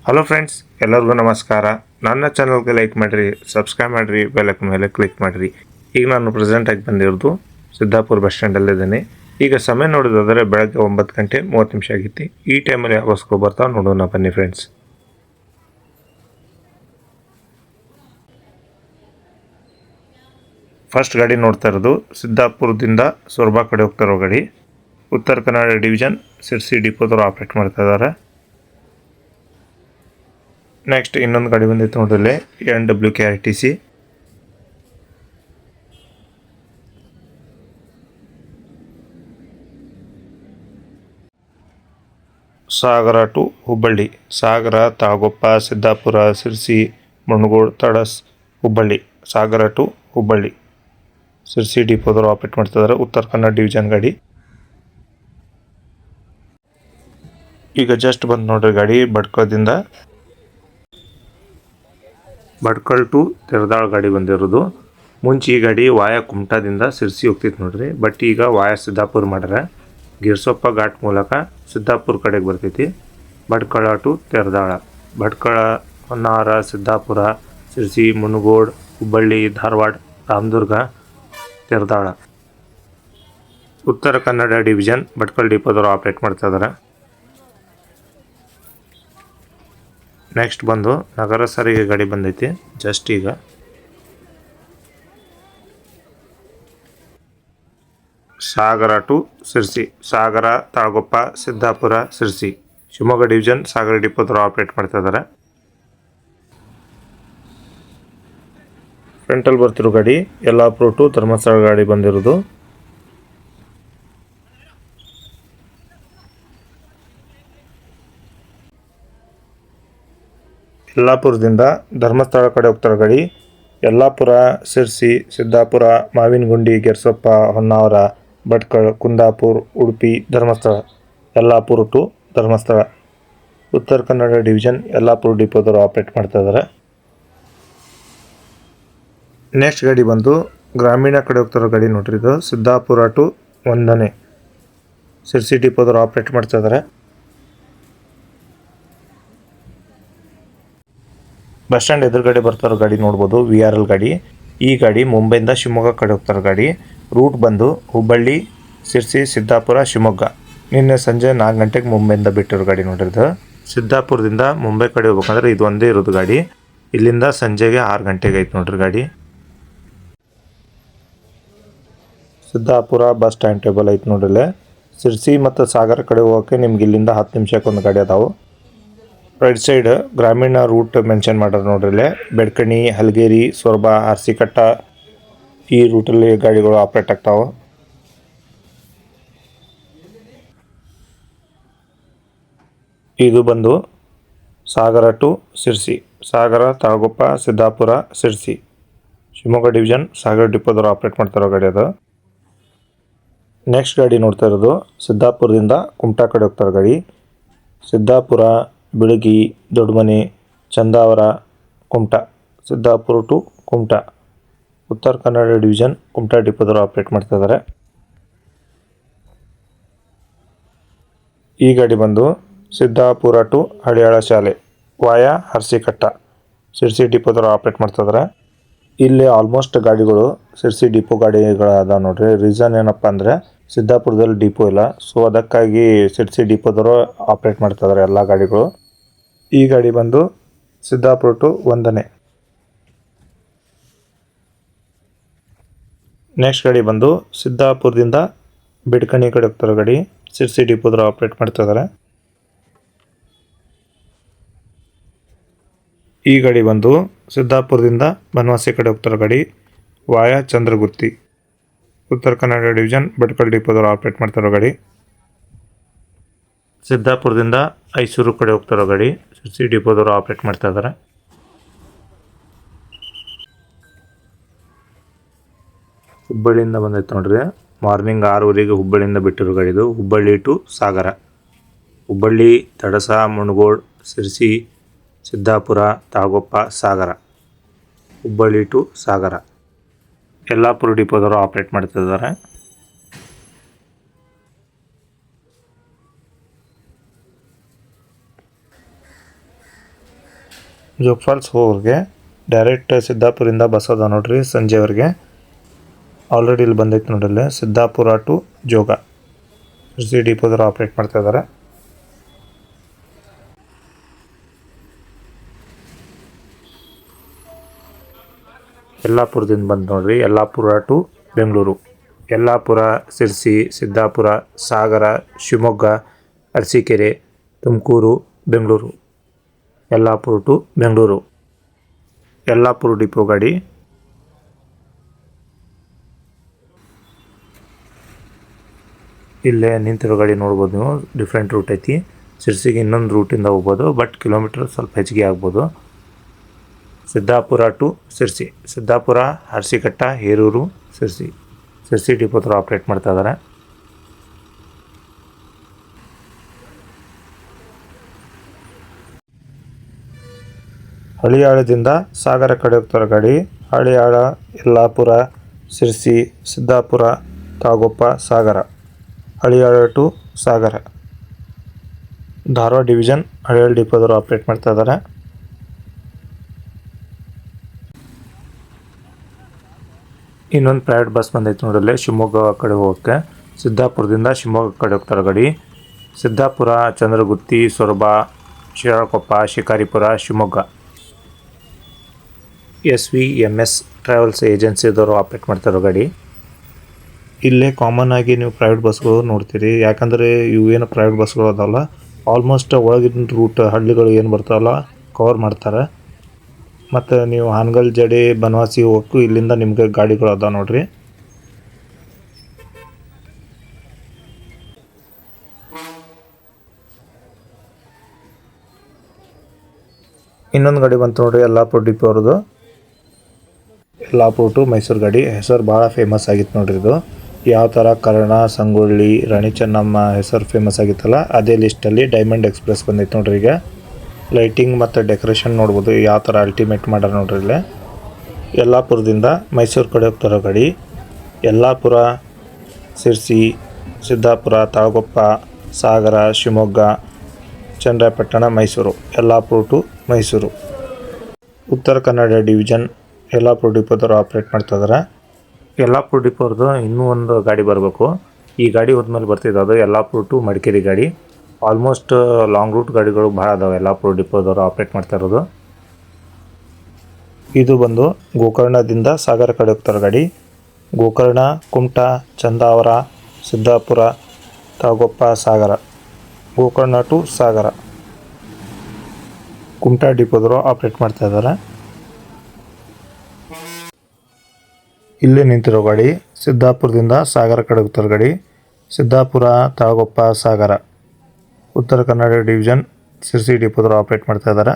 Hello friends, ಎಲ್ಲರಿಗೂ ನಮಸ್ಕಾರ. ನನ್ನ ಚಾನಲ್ಗೆ ಲೈಕ್ ಮಾಡಿರಿ, ಸಬ್ಸ್ಕ್ರೈಬ್ ಮಾಡಿರಿ, ಬೆಲ್ಲೈಕನ್ ಮೇಲೆ ಕ್ಲಿಕ್ ಮಾಡಿರಿ. ಈಗ ನಾನು ಪ್ರೆಸೆಂಟಾಗಿ ಬಂದಿರೋದು ಸಿದ್ದಾಪುರ ಬಸ್ ಸ್ಟ್ಯಾಂಡಲ್ಲಿದ್ದೇನೆ. ಈಗ ಸಮಯ ನೋಡೋದಾದರೆ ಬೆಳಗ್ಗೆ 9 ಗಂಟೆ 30 ನಿಮಿಷ ಆಗೈತಿ. ಈ ಟೈಮಲ್ಲಿ ಯಾವ ಬಸ್ಗಳು ಬರ್ತಾವೆ ನೋಡೋಣ ಬನ್ನಿ ಫ್ರೆಂಡ್ಸ್. ಫಸ್ಟ್ ಗಾಡಿ ನೋಡ್ತಾ ಇರೋದು ಸಿದ್ದಾಪುರದಿಂದ ಸೊರಬ ಕಡೆ ಹೋಗ್ತಾ ಇರೋ ಗಾಡಿ. ಉತ್ತರ ಕನ್ನಡ ಡಿವಿಷನ್ ಸಿರ್ಸಿ ಡಿಪೋದವರು ಆಪ್ರೇಟ್ ಮಾಡ್ತಾ ಇದ್ದಾರೆ. ನೆಕ್ಸ್ಟ್ ಇನ್ನೊಂದು ಗಾಡಿ ಬಂದಿತ್ತು ನೋಡ್ರಲ್ಲಿ NWKRTC. Sagar to Hubballi, Sagar, Talaguppa, Siddapur, Sirsi, Mundgod, Tadas, Hubballi. Sagar to Hubballi Sirsi ಡಿಪೋದವರು ಆಪ್ರೇಟ್ ಮಾಡ್ತಿದ್ದಾರೆ. ಉತ್ತರ ಕನ್ನಡ ಡಿವಿಷನ್ ಗಾಡಿ. ಈಗ ಜಸ್ಟ್ ಬಂದು ನೋಡ್ರಿ ಗಾಡಿ ಭಟ್ಕಳದಿಂದ. ಭಟ್ಕಳ ಟು ತೆರದಾಳ ಗಾಡಿ ಬಂದಿರೋದು. ಮುಂಚೆ ಈ ಗಾಡಿ ವಾಯ ಕುಮಟಾದಿಂದ ಸಿರ್ಸಿ ಹೋಗ್ತಿತ್ತು ನೋಡ್ರಿ, ಬಟ್ ಈಗ ವಾಯ ಸಿದ್ದಾಪುರ ಮಾಡ್ಯಾರ. ಗಿರ್ಸೊಪ್ಪ ಘಾಟ್ ಮೂಲಕ ಸಿದ್ದಾಪುರ ಕಡೆಗೆ ಬರ್ತೈತಿ. ಭಟ್ಕಳ ಟು ತೆರದಾಳ, ಭಟ್ಕಳ, ಹೊನ್ನಾವರ, ಸಿದ್ದಾಪುರ, ಸಿರ್ಸಿ, ಮುನಗೋಡ್, ಹುಬ್ಬಳ್ಳಿ, ಧಾರವಾಡ, ರಾಮದುರ್ಗ, ತೆರದಾಳ. ಉತ್ತರ ಕನ್ನಡ ಡಿವಿಷನ್ ಭಟ್ಕಳ ಡಿಪೋದವರು ಆಪ್ರೇಟ್ ಮಾಡ್ತಾ ಇದ್ದಾರೆ. ನೆಕ್ಸ್ಟ್ ಬಂದು ನಗರ ಸಾರಿಗೆ ಗಾಡಿ ಬಂದೈತಿ ಜಸ್ಟ್ ಈಗ. ಸಾಗರ ಟು ಸಿರ್ಸಿ, ಸಾಗರ, ತಾಳಗೊಪ್ಪ, ಸಿದ್ದಾಪುರ, ಸಿರ್ಸಿ, ಶಿವಮೊಗ್ಗ ಡಿವಿಷನ್ ಸಾಗರ ಡಿಪೋದವರು ಆಪ್ರೇಟ್ ಮಾಡ್ತಾ ಇದ್ದಾರೆ. ಫ್ರಂಟಲ್ಲಿ ಬರ್ತಿರೋ ಗಾಡಿ ಯಲ್ಲಾಪುರ ಟು ಧರ್ಮಸ್ಥಳ ಗಾಡಿ ಬಂದಿರೋದು. ಯಲ್ಲಾಪುರದಿಂದ ಧರ್ಮಸ್ಥಳ ಕಡೆ ಹೋಗ್ತಾರ ಗಾಡಿ. ಯಲ್ಲಾಪುರ, ಸಿರ್ಸಿ, ಸಿದ್ದಾಪುರ, ಮಾವಿನಗುಂಡಿ, ಗೆರ್ಸೊಪ್ಪ, ಹೊನ್ನಾವರ, ಭಟ್ಕಳ, ಕುಂದಾಪುರ, ಉಡುಪಿ, ಧರ್ಮಸ್ಥಳ. ಯಲ್ಲಾಪುರ ಟು ಧರ್ಮಸ್ಥಳ. ಉತ್ತರ ಕನ್ನಡ ಡಿವಿಷನ್ ಯಲ್ಲಾಪುರ ಡಿಪೋದವರು ಆಪ್ರೇಟ್ ಮಾಡ್ತಾ ಇದ್ದಾರೆ. ನೆಕ್ಸ್ಟ್ ಗಾಡಿ ಬಂದು ಗ್ರಾಮೀಣ ಕಡೆ ಹೋಗ್ತಾರೋ ಗಾಡಿ ನೋಡ್ರಿ. ಇದು ಸಿದ್ದಾಪುರ ಟು ಒಂದನೆ ಸಿರ್ಸಿ ಡಿಪೋದವರು ಆಪ್ರೇಟ್ ಮಾಡ್ತಾ ಇದ್ದಾರೆ. ಬಸ್ ಸ್ಟ್ಯಾಂಡ್ ಎದುರುಗಡೆ ಬರ್ತಾರೋ ಗಾಡಿ ನೋಡ್ಬೋದು, VRL ಗಾಡಿ. ಈ ಗಾಡಿ ಮುಂಬೈಯಿಂದ ಶಿವಮೊಗ್ಗ ಕಡೆ ಹೋಗ್ತಾರೋ ಗಾಡಿ. ರೂಟ್ ಬಂದು ಹುಬ್ಬಳ್ಳಿ, ಸಿರ್ಸಿ, ಸಿದ್ದಾಪುರ, ಶಿವಮೊಗ್ಗ. ನಿನ್ನೆ ಸಂಜೆ 4 ಗಂಟೆಗೆ ಮುಂಬೈಯಿಂದ ಬಿಟ್ಟಿರೋ ಗಾಡಿ ನೋಡಿರೋದು. ಸಿದ್ದಾಪುರದಿಂದ ಮುಂಬೈ ಕಡೆ ಹೋಗ್ಬೇಕಂದ್ರೆ ಇದು ಒಂದೇ ಇರೋದು ಗಾಡಿ. ಇಲ್ಲಿಂದ ಸಂಜೆಗೆ 6 ಗಂಟೆಗೆ ಐತೆ ನೋಡ್ರಿ ಗಾಡಿ. ಸಿದ್ದಾಪುರ ಬಸ್ ಟೈಮ್ ಟೇಬಲ್ ಐತೆ ನೋಡ್ರಿ. ಸಿರ್ಸಿ ಮತ್ತು ಸಾಗರ ಕಡೆ ಹೋಗೋಕ್ಕೆ ನಿಮ್ಗೆ ಇಲ್ಲಿಂದ 10 ನಿಮಿಷಕ್ಕೆ ಒಂದು ಗಾಡಿ ಅದಾವೆ. ರೈಟ್ ಸೈಡ್ ಗ್ರಾಮೀಣ ರೂಟ್ ಮೆನ್ಷನ್ ಮಾಡ್ಯಾರ ನೋಡ್ರಿ. ಬೆಡ್ಕಣಿ, ಹಲಗೇರಿ, ಸೊರಬ, ಆರ್ಸಿಕಟ್ಟ ಈ ರೂಟಲ್ಲಿ ಗಾಡಿಗಳು ಆಪ್ರೇಟ್ ಆಗ್ತಾವೆ. ಇದು ಬಂದು ಸಾಗರ ಟು ಸಿರ್ಸಿ, ಸಾಗರ, ತಾಳಗೊಪ್ಪ, ಸಿದ್ದಾಪುರ, ಸಿರ್ಸಿ, ಶಿವಮೊಗ್ಗ ಡಿವಿಷನ್ ಸಾಗರ ಡಿಪೋದವರು ಆಪ್ರೇಟ್ ಮಾಡ್ತಾರೋ ಗಾಡಿ ಅದು. ನೆಕ್ಸ್ಟ್ ಗಾಡಿ ನೋಡ್ತಾ ಇರೋದು ಸಿದ್ದಾಪುರದಿಂದ ಕುಮಟಾ ಕಡೆ ಹೋಗ್ತಾರೋ ಗಾಡಿ. ಸಿದ್ದಾಪುರ, ಬಿಳಗಿ, ದೊಡ್ಡಮನೆ, ಚಂದಾವರ, ಕುಮಟಾ. ಸಿದ್ದಾಪುರ ಟು ಕುಮಟಾ. ಉತ್ತರ ಕನ್ನಡ ಡಿವಿಷನ್ ಕುಮಟಾ ಡಿಪೋದವರು ಆಪ್ರೇಟ್ ಮಾಡ್ತಾ ಇದ್ದಾರೆ. ಈ ಗಾಡಿ ಬಂದು ಸಿದ್ದಾಪುರ ಟು ಹಳಿಯಾಳ ಶಾಲೆ ವಾಯ ಹರ್ಸಿಕಟ್ಟ ಸಿರ್ಸಿ ಡಿಪೋದವರು ಆಪ್ರೇಟ್ ಮಾಡ್ತಾ ಇದ್ದಾರೆ. ಇಲ್ಲಿ ಆಲ್ಮೋಸ್ಟ್ ಗಾಡಿಗಳು ಸಿರ್ಸಿ ಡಿಪೋ ಗಾಡಿಗಳಾದ ನೋಡ್ರಿ. ರೀಸನ್ ಏನಪ್ಪ ಅಂದರೆ ಸಿದ್ದಾಪುರದಲ್ಲಿ ಡಿಪೋ ಇಲ್ಲ, ಸೊ ಅದಕ್ಕಾಗಿ ಸಿರ್ಸಿ ಡಿಪೋದವರು ಆಪ್ರೇಟ್ ಮಾಡ್ತಾ ಇದ್ದಾರೆ ಎಲ್ಲ ಗಾಡಿಗಳು. ಈ ಗಾಡಿ ಬಂದು ಸಿದ್ದಾಪುರ ಟು ಒಂದನೆ. ನೆಕ್ಸ್ಟ್ ಗಾಡಿ ಬಂದು ಸಿದ್ದಾಪುರದಿಂದ ಬಿಡ್ಕಣಿ ಕಡೆ ಹೋಗ್ತಾರೋ ಗಾಡಿ. ಸಿರ್ಸಿ ಡಿಪೋದವರು ಆಪ್ರೇಟ್ ಮಾಡ್ತಾ ಇದ್ದಾರೆ. ಈ ಗಾಡಿ ಬಂದು ಸಿದ್ದಾಪುರದಿಂದ ಬನವಾಸಿ ಕಡೆ ಹೋಗ್ತಾರೋ ಗಾಡಿ ವಾಯ ಚಂದ್ರಗುತ್ತಿ. ಉತ್ತರ ಕನ್ನಡ ಡಿವಿಷನ್ ಭಟ್ಕಳ ಡಿಪೋದವರು ಆಪ್ರೇಟ್ ಮಾಡ್ತಾರೋ ಗಾಡಿ. ಸಿದ್ದಾಪುರದಿಂದ ಐಸೂರು ಕಡೆ ಹೋಗ್ತಾರೋ ಗಾಡಿ ಸಿರ್ಸಿ ಡಿಪೋದವರು ಆಪ್ರೇಟ್ ಮಾಡ್ತಾ ಇದ್ದಾರೆ. ಹುಬ್ಬಳ್ಳಿಯಿಂದ ಬಂದೈತೆ ನೋಡ್ರಿ. ಮಾರ್ನಿಂಗ್ 6:00 ಹುಬ್ಬಳ್ಳಿಯಿಂದ ಬಿಟ್ಟಿರೋ ಗಾಡಿ ಇದು. ಹುಬ್ಬಳ್ಳಿ ಟು ಸಾಗರ, ಹುಬ್ಬಳ್ಳಿ, ತಡಸ, ಮುಣಗೋಡ್, ಸಿರ್ಸಿ, ಸಿದ್ದಾಪುರ, ತಾಳಗೊಪ್ಪ, ಸಾಗರ. ಹುಬ್ಬಳ್ಳಿ ಟು ಸಾಗರ ಯಲ್ಲಾಪುರ ಡಿಪೋದವರು ಆಪ್ರೇಟ್ ಮಾಡ್ತಿದ್ದಾರೆ. ಜೋಗ್ ಫಾಲ್ಸ್ ಹೋಗೋರಿಗೆ ಡೈರೆಕ್ಟ್ ಸಿದ್ದಾಪುರಿಂದ ಬಸ್ ಅದ ನೋಡ್ರಿ ಸಂಜೆವರೆಗೆ. ಆಲ್ರೆಡಿ ಇಲ್ಲಿ ಬಂದೈತೆ ನೋಡ್ರಿ ಸಿದ್ದಾಪುರ ಟು ಜೋಗ ಶಿರ್ಸಿ ಡಿಪೋದವರು ಆಪ್ರೇಟ್ ಮಾಡ್ತಾ ಇದ್ದಾರೆ. ಯಲ್ಲಾಪುರದಿಂದ ಬಂದು ನೋಡ್ರಿ Yellapur to Bengaluru, Yellapur, Sirsi, Siddapura, Sagara, Shivamogga, Arsikere, Tumakuru, Bengaluru. Yellapur to Bengaluru, Yellapur depot ಗಾಡಿ. ಇಲ್ಲೇ ನಿಂತಿರೋ ಗಾಡಿ ನೋಡ್ಬೋದು ನೀವು. ಡಿಫ್ರೆಂಟ್ ರೂಟ್ ಐತಿ. ಶಿರ್ಸಿಗೆ ಇನ್ನೊಂದು ರೂಟಿಂದ ಹೋಗ್ಬೋದು, ಬಟ್ ಕಿಲೋಮೀಟರ್ ಸ್ವಲ್ಪ ಹೆಚ್ಚಿಗೆ ಆಗ್ಬೋದು. ಸಿದ್ದಾಪುರ ಟು ಶಿರ್ಸಿ, ಸಿದ್ದಾಪುರ, ಅರಸೀಕಟ್ಟ, ಹೇರೂರು, ಶಿರ್ಸಿ ಡಿಪೋದವರು ಆಪ್ರೇಟ್ ಮಾಡ್ತಾ ಇದ್ದಾರೆ. ಹಳಿಯಾಳದಿಂದ ಸಾಗರ ಕಡೆ ಹೋಗ್ತಾರೆ ಗಾಡಿ. ಹಳಿಯಾಳ, ಯಲ್ಲಾಪುರ, ಶಿರ್ಸಿ, ಸಿದ್ದಾಪುರ, ತಾಳಗೊಪ್ಪ, ಸಾಗರ. ಹಳಿಯಾಳ ಟು ಸಾಗರ. ಧಾರವಾಡ ಡಿವಿಷನ್ ಹಳಿಯಾಳ ಡಿಪೋದವರು ಆಪ್ರೇಟ್ ಮಾಡ್ತಾ ಇದ್ದಾರೆ. ಇನ್ನೊಂದು ಪ್ರೈವೇಟ್ ಬಸ್ ಬಂದೈತೆ ನೋಡಲ್ಲೇ ಶಿವಮೊಗ್ಗ ಕಡೆ ಹೋಗೋಕ್ಕೆ. ಸಿದ್ದಾಪುರದಿಂದ ಶಿವಮೊಗ್ಗ ಕಡೆ ಹೋಗ್ತಾರೆ ಗಾಡಿ. ಸಿದ್ದಾಪುರ, ಚಂದ್ರಗುತ್ತಿ, ಸೊರಬ, ಶಿರಾಳಕೊಪ್ಪ, ಶಿಕಾರಿಪುರ, ಶಿವಮೊಗ್ಗ. SVMS ಟ್ರಾವೆಲ್ಸ್ ಏಜೆನ್ಸಿದವರು ಆಪ್ರೇಟ್ ಮಾಡ್ತಾರೋ ಗಾಡಿ. ಇಲ್ಲೇ ಕಾಮನ್ ಆಗಿ ನೀವು ಪ್ರೈವೇಟ್ ಬಸ್ಗಳು ನೋಡ್ತೀರಿ. ಯಾಕಂದರೆ ಇವು ಏನು ಪ್ರೈವೇಟ್ ಬಸ್ಗಳು ಅದಾವಲ್ಲ, ಆಲ್ಮೋಸ್ಟ್ ಒಳಗಿನ ರೂಟ್ ಹಳ್ಳಿಗಳು ಏನು ಬರ್ತಾವಲ್ಲ ಕವರ್ ಮಾಡ್ತಾರೆ. ಮತ್ತು ನೀವು ಹಾನಗಲ್, ಜಡೆ, ಬನವಾಸಿ ಹೋಗಕ್ಕೂ ಇಲ್ಲಿಂದ ನಿಮಗೆ ಗಾಡಿಗಳು ಅದಾವ ನೋಡ್ರಿ. ಇನ್ನೊಂದು ಗಾಡಿ ಬಂತು ನೋಡ್ರಿ ಯಲ್ಲಾಪುರ ಡಿಪೋ ಅವ್ರದ್ದು. ಯಲ್ಲಾಪುರ ಟು ಮೈಸೂರು ಗಾಡಿ. ಹೆಸರು ಭಾಳ ಫೇಮಸ್ ಆಗಿತ್ತು ನೋಡ್ರಿ ಇದು. ಯಾವ ಥರ ಕರ್ಣ, ಸಂಗೊಳ್ಳಿ, ರಾಣಿ ಚೆನ್ನಮ್ಮ ಹೆಸರು ಫೇಮಸ್ ಆಗಿತ್ತಲ್ಲ, ಅದೇ ಲಿಸ್ಟಲ್ಲಿ ಡೈಮಂಡ್ ಎಕ್ಸ್ಪ್ರೆಸ್ ಬಂದೈತೆ ನೋಡ್ರಿ. ಈಗ ಲೈಟಿಂಗ್ ಮತ್ತು ಡೆಕೋರೇಷನ್ ನೋಡ್ಬೋದು ಯಾವ ಥರ ಅಲ್ಟಿಮೇಟ್ ಮಾಡ್ಯಾರ ನೋಡ್ರಿ ಇಲ್ಲೇ. ಯಲ್ಲಾಪುರದಿಂದ ಮೈಸೂರು ಕಡೆ ಹೋಗ್ತಾರೋ ಗಾಡಿ. ಯಲ್ಲಾಪುರ, ಶಿರ್ಸಿ, ಸಿದ್ದಾಪುರ, ತಾಳಗೊಪ್ಪ, ಸಾಗರ, ಶಿವಮೊಗ್ಗ, ಚನ್ನರಾಯಪಟ್ಟಣ, ಮೈಸೂರು. ಯಲ್ಲಾಪುರ ಟು ಮೈಸೂರು. ಉತ್ತರ ಕನ್ನಡ ಡಿವಿಷನ್ ಯಲ್ಲಾಪುರ ಡಿಪೋದವರು ಆಪ್ರೇಟ್ ಮಾಡ್ತಾ ಇದ್ದಾರೆ. ಯಲ್ಲಾಪುರ ಡಿಪೋರ್ದು ಇನ್ನೂ ಒಂದು ಗಾಡಿ ಬರಬೇಕು. ಈ ಗಾಡಿ ಹೋದ್ಮೇಲೆ ಬರ್ತಿದ್ದು ಅದು ಯಲ್ಲಾಪುರ ಟು ಮಡಿಕೇರಿ ಗಾಡಿ. ಆಲ್ಮೋಸ್ಟ್ ಲಾಂಗ್ ರೂಟ್ ಗಾಡಿಗಳು ಭಾಳ ಅದಾವೆ ಯಲ್ಲಾಪುರ ಡಿಪೋದವರು ಆಪ್ರೇಟ್ ಮಾಡ್ತಾ ಇರೋದು. ಇದು ಬಂದು ಗೋಕರ್ಣದಿಂದ ಸಾಗರ ಕಡೆ ಹೋಗ್ತಾರೆ ಗಾಡಿ. ಗೋಕರ್ಣ, ಕುಮಟಾ, ಚಂದಾವರ, ಸಿದ್ದಾಪುರ, ತಾಳಗೊಪ್ಪ, ಸಾಗರ. ಗೋಕರ್ಣ ಟು ಸಾಗರ ಕುಮಟಾ ಡಿಪೋದವರು ಆಪ್ರೇಟ್ ಮಾಡ್ತಾ ಇದ್ದಾರೆ. ಇಲ್ಲೇ ನಿಂತಿರೋ ಗಾಡಿ ಸಿದ್ದಾಪುರದಿಂದ ಸಾಗರ ಕಡೆ ಹೋಗ್ತಾರೆ ಗಾಡಿ. ಸಿದ್ದಾಪುರ, ತಾಳಗೊಪ್ಪ, ಸಾಗರ. ಉತ್ತರ ಕನ್ನಡ ಡಿವಿಷನ್ ಶಿರ್ಸಿ ಡಿಪೋದವರು ಆಪ್ರೇಟ್ ಮಾಡ್ತಾ ಇದ್ದಾರೆ.